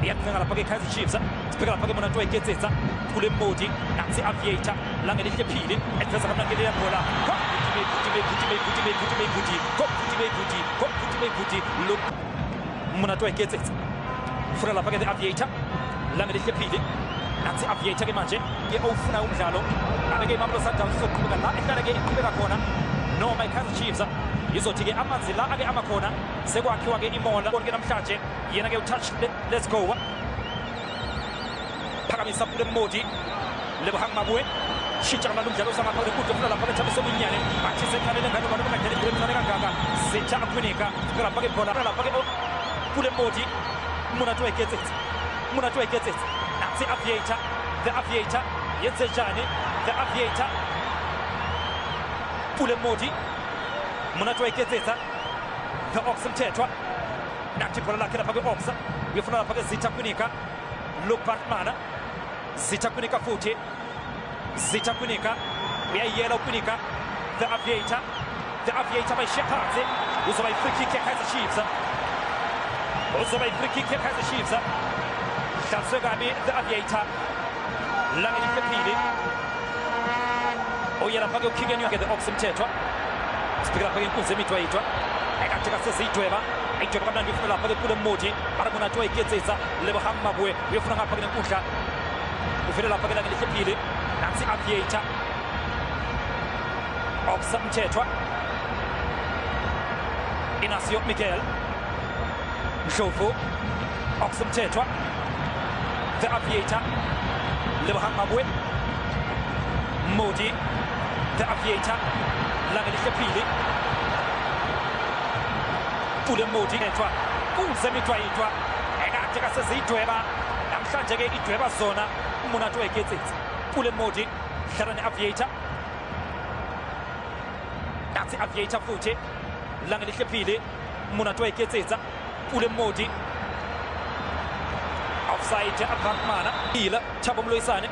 yaqinga lapha ke-Kaizer Chiefs sibheka lapha ke-Monatwe Ketsetsa Pule Modi nansi Aviator langa elihle phili edresa kamnakele yabhola look Monatwe Ketsetsa funa lapha ke Aviator langa elihle phili nansi Aviator ke manje ofuna umdlalo ngabe ke iMamelodi Sundowns izoqhubeka la ehlala ke iqhubeka khona noma i-Kaizer Chiefs izothi-ke amanzi la ake amakhona sekwakhiwa-ke imola konke namhlanje yena-ke utouch let's go phakamisa Pule Modi Lebohang Mabue shintsha kanalo umdlalo osangapha kwenkundla ofuna lapha ke-Thabiso Munyane bathi sekhalele ngane ngane kungadlala igolemncane kangaka Setha Akhwinika lapha ke ibhola lapha ke Pule Modi Monatwe Ketsetsa nansi Aviator the Aviator yenze njani the Aviator Pule Modi Monatwe Ketsetsa the Ox Mthethwa nathi ibhola lakhe lapha ke-Ox uyofuna lapha ke-Setha Akhwinika Luke Bartmana Setha Akhwinika futhi Setha Akhwinika uyayiyela uKhwinika the Aviator bayishiya phansi uzoba i-free kick ye-Kaizer Chiefs hlaswe kabi the Aviator langa elihle phili oye lapha ke ukhikenyo ke the Ox Mthethwa sibheka lapha ke inkunzi emidwayidwa ekade kaseziyidweba ayidweba kamnandi uyofuna lapha ke Pule Modi ara Monatwe Ketsetsa Lebohang Mabue uyofuna ngapha ke nenkundla uvele lapha ke langa elihle phili nansi Aviator Ox Mthethwa Inacio Miguel Ndlovu Ox Mthethwa the Aviator Lebohang Mabue Modi the Aviator langa elihle phili Pule Modi ethwa kunze midwayidwa ekade kaseziyidweba namhlanje ke idweba zona Monatwe Ketsetsa Pule Modi hlala ne-Aviator nansi Aviator futhi langa elihle phili Monatwe Ketsetsa Pule Modi offside Bartmana ila Thabo Mloisane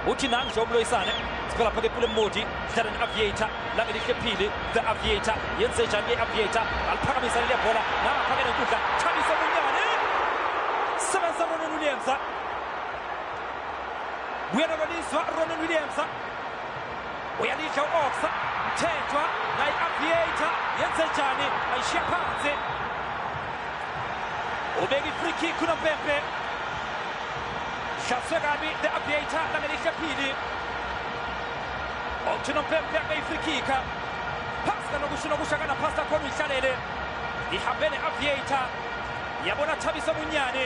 uthi nangjo Mloisane sibheka lapha ke Pule Modi hlala ne-Aviator langa elihle phili the Aviator yenze njani i-Aviator aliphakamisa leli bhola ngapha ke nenkundla Thabiso Munyane sebenza Ronan Williams uyalaliswa Ronan Williams uyalidla u-Ox Mthethwa naye i-Aviator yenze njani ayishiya phansi ubeka i-free kick uNompempe hlaswe kabi the Aviator langa elihle phili othi uNompempe akayi-free kick phasi kanokusho kana phasi lakhona uyihlalele ihambe ne-Aviator yabona Thabiso Munyane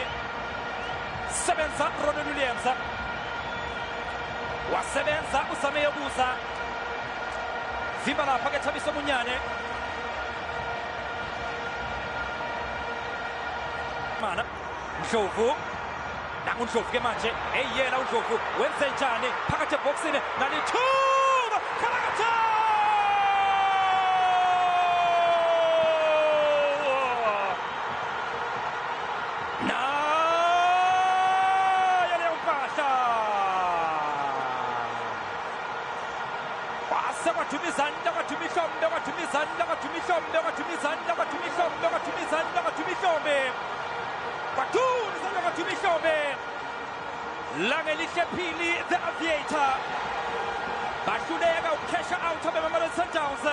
sebenza Ronan Williams wasebenza uzame yobuza vimba lapha ke Thabiso Munyane mana Ndlovu nangu Ndlovu ke manje eyena uNdlovu wenze njani phakathi eboxini nalithuba Khalakatha langa elihle phili the Aviator bahluleka ukukhesha out abeMamelodi Sundowns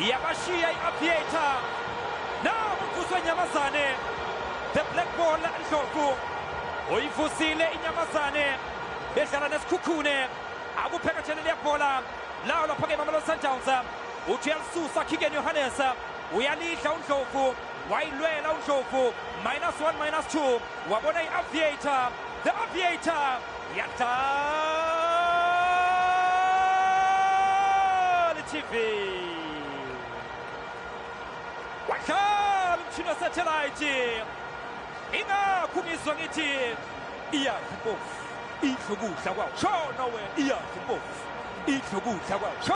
yabashiya i-Aviator nabo umvuso inyamazane the black ball Ndlovu uyivusile inyamazane bedlala nesikhukhune akuphekethele liyabhola lawo lapha ke-Mamelodi Sundowns uthi uyalisusa Kigen Johannes uyalidla uNdlovu wayilwela uNdlovu -1 -2 wabona i-Aviator the Aviator yadala TV wahlala umtshini wasatellite ingakho ngizwa ngithi iyadla impofu idla ukudla kwawo shona wena iyadla impofu idla ukudla kwawo.